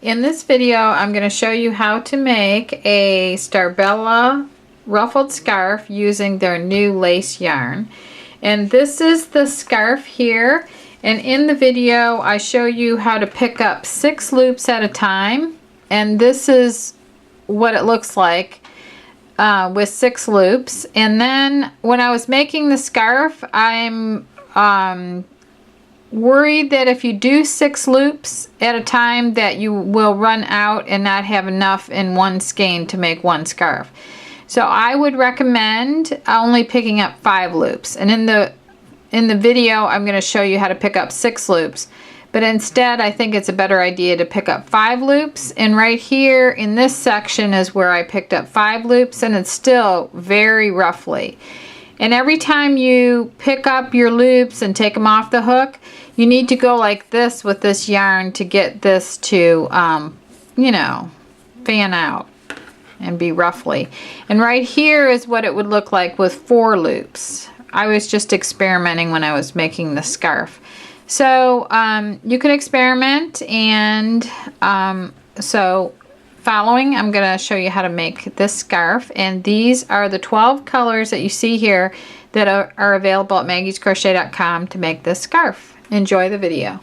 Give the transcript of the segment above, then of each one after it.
In this video, I'm going to show you how to make a Starbella ruffled scarf using their new lace yarn. And this is the scarf here. And in the video, I show you how to pick up 6 loops at a time. And this is what it looks like with 6 loops. And then when I was making the scarf, I'm worried that if you do 6 loops at a time that you will run out and not have enough in one skein to make one scarf. So I would recommend only picking up 5 loops. And in the video I'm going to show you how to pick up 6 loops. But instead I think it's a better idea to pick up 5 loops. And right here in this section is where I picked up 5 loops, and it's still very roughly. And every time you pick up your loops and take them off the hook, you need to go like this with this yarn to get this to, you know, fan out and be roughly. And right here is what it would look like with 4 loops. I was just experimenting when I was making the scarf. So you can experiment, and so following, I'm going to show you how to make this scarf, and these are the 12 colors that you see here that are available at maggiescrochet.com to make this scarf. Enjoy the video.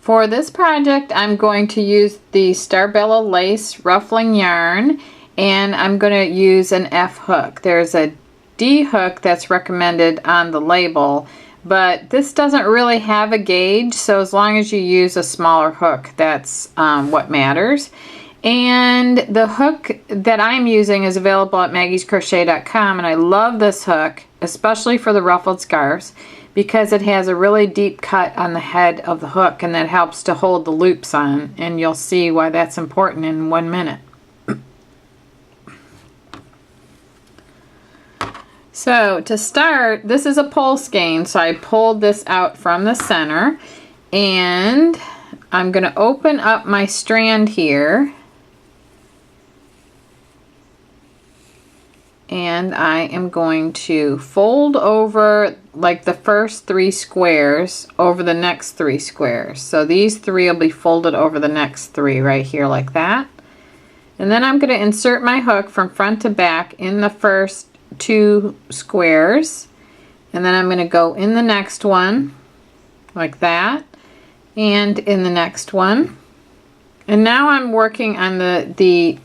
For this project, I'm going to use the Starbella lace ruffling yarn, and I'm going to use an F hook. There's a D hook that's recommended on the label, but this doesn't really have a gauge, so as long as you use a smaller hook, that's what matters. And the hook that I'm using is available at maggiescrochet.com, and I love this hook, especially for the ruffled scarves, because it has a really deep cut on the head of the hook, and that helps to hold the loops on, and you'll see why that's important in 1 minute. So to start, this is a pole skein, so I pulled this out from the center, and I'm going to open up my strand here, and I am going to fold over like the first 3 squares over the next 3 squares. So these 3 will be folded over the next 3 right here like that. And then I'm going to insert my hook from front to back in the first 2 squares, and then I'm going to go in the next one like that, and in the next one. And now I'm working on the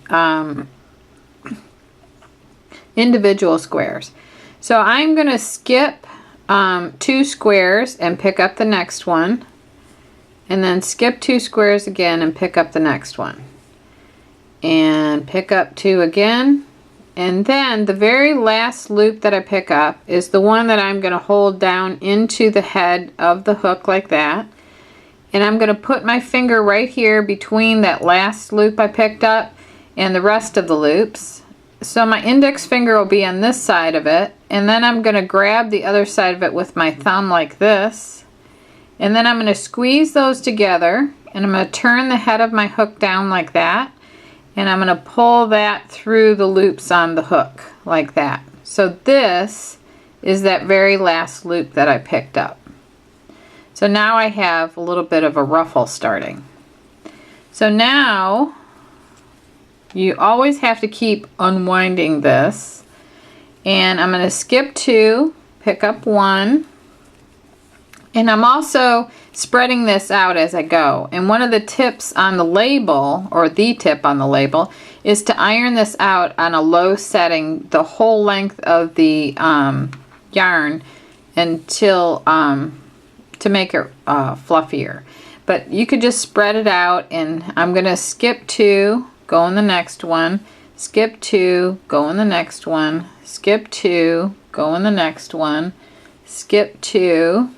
individual squares. So I'm going to skip 2 squares and pick up the next one, and then skip 2 squares again and pick up the next one, and pick up 2 again. And then the very last loop that I pick up is the one that I'm going to hold down into the head of the hook like that. And I'm going to put my finger right here between that last loop I picked up and the rest of the loops. So my index finger will be on this side of it, and then I'm going to grab the other side of it with my thumb like this. And then I'm going to squeeze those together, and I'm going to turn the head of my hook down like that. And I'm going to pull that through the loops on the hook like that. So this is that very last loop that I picked up. So now I have a little bit of a ruffle starting. So now you always have to keep unwinding this. And I'm going to skip 2, pick up 1. And I'm also spreading this out as I go. And one of the tips on the label, or the tip on the label, is to iron this out on a low setting the whole length of the yarn until to make it fluffier. But you could just spread it out, and I'm going to skip 2, go in the next one, skip 2, go in the next one, skip 2, go in the next one, skip 2,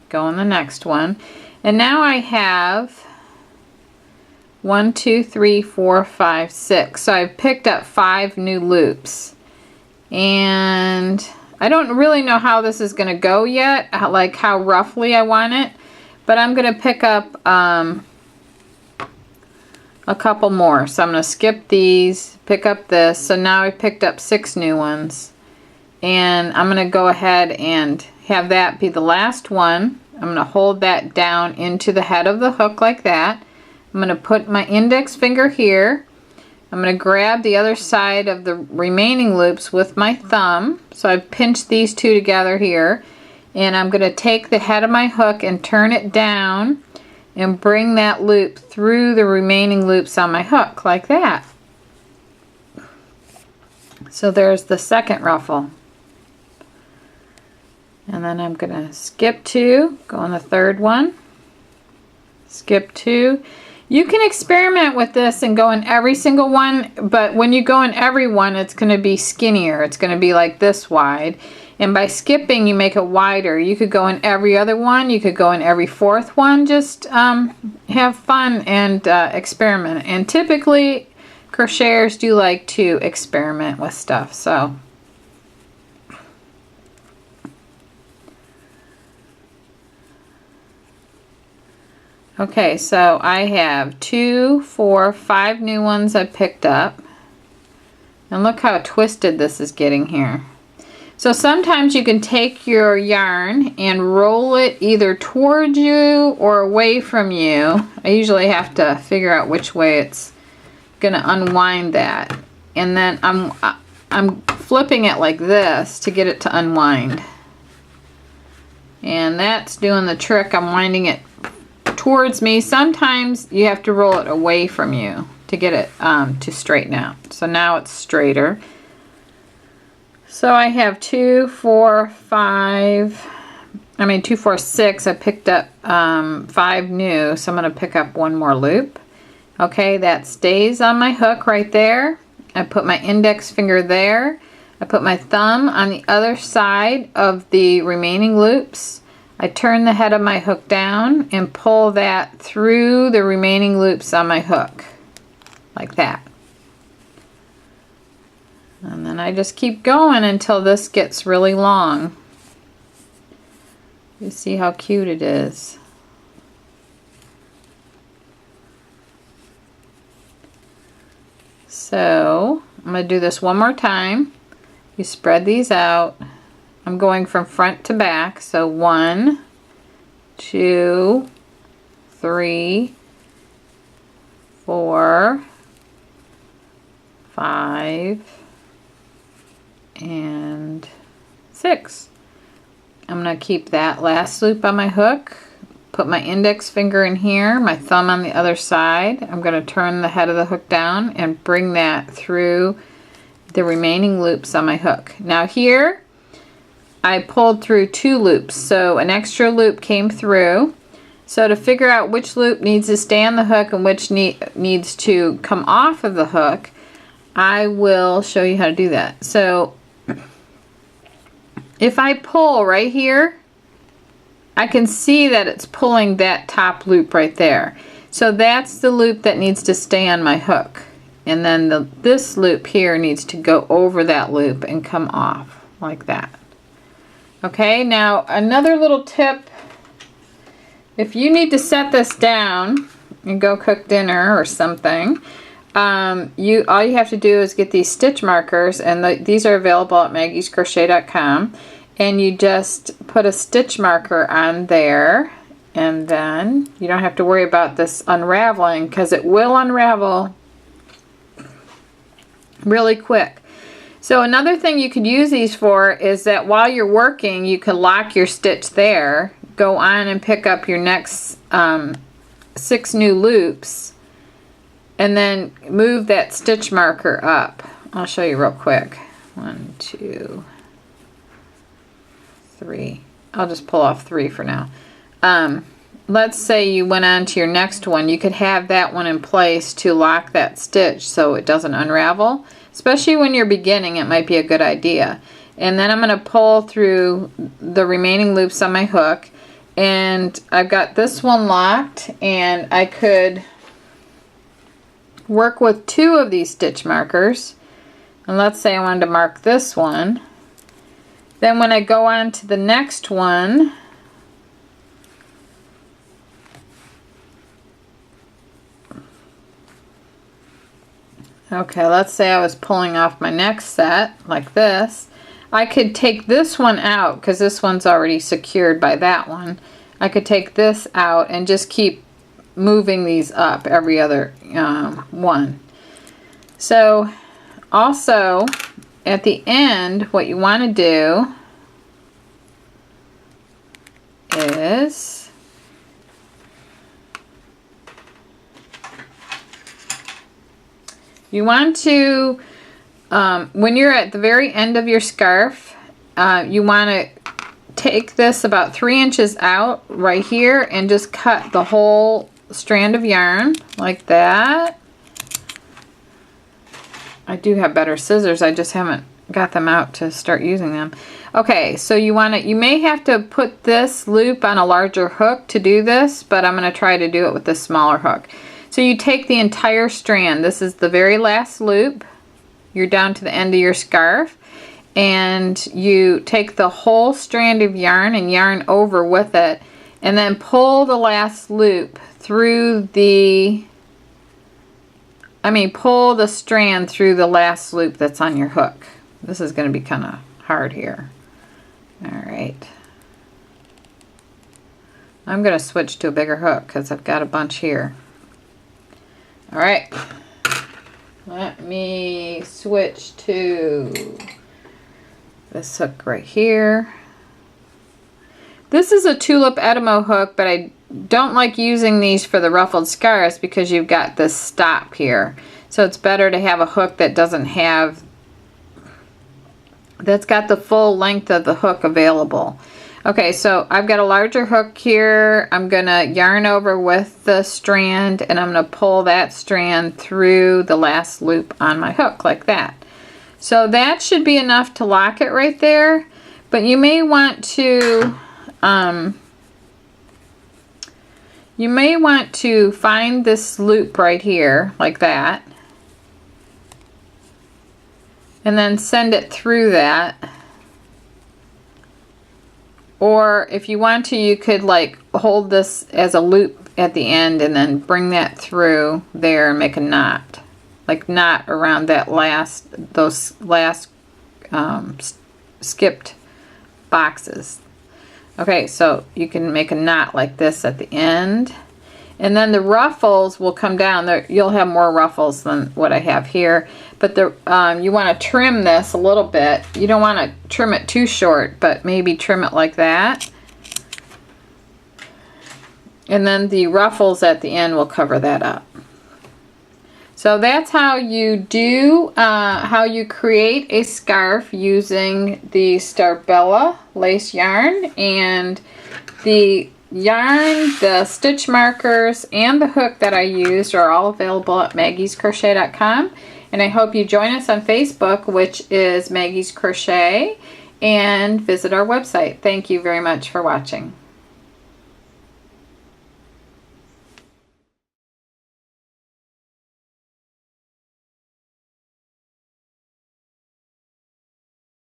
go in the next one. And now I have 1, 2, 3, 4, 5, 6. So I've picked up 5 new loops. And I don't really know how this is going to go yet, like how roughly I want it. But I'm going to pick up a couple more. So I'm going to skip these, pick up this. So now I picked up 6 new ones. and I'm going to go ahead and have that be the last one. I'm going to hold that down into the head of the hook like that. I'm going to put my index finger here. I'm going to grab the other side of the remaining loops with my thumb. So I've pinched these two together here. And I'm going to take the head of my hook and turn it down and bring that loop through the remaining loops on my hook like that. So there's the second ruffle. And then I'm going to skip 2, go on the third one, skip 2. You can experiment with this and go in every single one, but when you go in every one, it's going to be skinnier. It's going to be like this wide. And by skipping, you make it wider. You could go in every other one. You could go in every fourth one. Just have fun and experiment. And typically, crocheters do like to experiment with stuff. So, okay, so I have 2, 4, 5 new ones I picked up. And look how twisted this is getting here. So sometimes you can take your yarn and roll it either towards you or away from you. I usually have to figure out which way it's going to unwind that. And then I'm flipping it like this to get it to unwind. And that's doing the trick. I'm winding it towards me. Sometimes you have to roll it away from you to get it to straighten out. So now it's straighter. So I have 2, 4, 5, 2, 4, 6. I picked up 5 new, so I'm going to pick up 1 more loop. Okay, that stays on my hook right there. I put my index finger there. I put my thumb on the other side of the remaining loops. I turn the head of my hook down and pull that through the remaining loops on my hook, like that. And then I just keep going until this gets really long. You see how cute it is. So I'm going to do this one more time. You spread these out. I'm going from front to back. So 1, 2, 3, 4, 5, and 6. I'm going to keep that last loop on my hook, put my index finger in here, my thumb on the other side. I'm going to turn the head of the hook down and bring that through the remaining loops on my hook. Now here I pulled through 2 loops, so an extra loop came through. So to figure out which loop needs to stay on the hook and which needs to come off of the hook, I will show you how to do that. So if I pull right here, I can see that it's pulling that top loop right there. So that's the loop that needs to stay on my hook. And then this loop here needs to go over that loop and come off like that. Okay, now another little tip. If you need to set this down and go cook dinner or something, all you have to do is get these stitch markers, and these are available at maggiescrochet.com, and you just put a stitch marker on there, and then you don't have to worry about this unraveling, because it will unravel really quick. So another thing you could use these for is that while you're working, you can lock your stitch there, go on and pick up your next 6 new loops, and then move that stitch marker up. I'll show you real quick. 1, 2, 3. I'll just pull off 3 for now. Let's say you went on to your next one. You could have that one in place to lock that stitch so it doesn't unravel. Especially when you're beginning, it might be a good idea. And then I'm going to pull through the remaining loops on my hook. And I've got this one locked, and I could work with 2 of these stitch markers. And let's say I wanted to mark this one. Then when I go on to the next one, okay, let's say I was pulling off my next set like this. I could take this one out because this one's already secured by that one. I could take this out and just keep moving these up every other one. So also at the end, what you want to do is you want to, when you're at the very end of your scarf, you want to take this about 3 inches out right here and just cut the whole strand of yarn like that. I do have better scissors, I just haven't got them out to start using them. Okay, so you may have to put this loop on a larger hook to do this, but I'm going to try to do it with this smaller hook. So you take the entire strand, this is the very last loop, you're down to the end of your scarf, and you take the whole strand of yarn and yarn over with it, and then pull the last loop through pull the strand through the last loop that's on your hook. This is going to be kind of hard here. Alright. I'm going to switch to a bigger hook because I've got a bunch here. Alright. Let me switch to this hook right here. This is a tulip Edamo hook, but I don't like using these for the ruffled scarves because you've got this stop here. So it's better to have a hook that that's got the full length of the hook available. Okay, so I've got a larger hook here. I'm gonna yarn over with the strand and I'm gonna pull that strand through the last loop on my hook like that. So that should be enough to lock it right there, but you may want to find this loop right here like that and then send it through that. Or if you want to, you could like hold this as a loop at the end and then bring that through there and make a knot. Like knot around that those last skipped boxes. Okay, so you can make a knot like this at the end. And then the ruffles will come down. You'll have more ruffles than what I have here. But you want to trim this a little bit. You don't want to trim it too short, but maybe trim it like that. And then the ruffles at the end will cover that up. So that's how you create a scarf using the Starbella lace yarn, and the yarn, the stitch markers, and the hook that I used are all available at maggiescrochet.com. And I hope you join us on Facebook, which is Maggie's Crochet, and visit our website. Thank you very much for watching.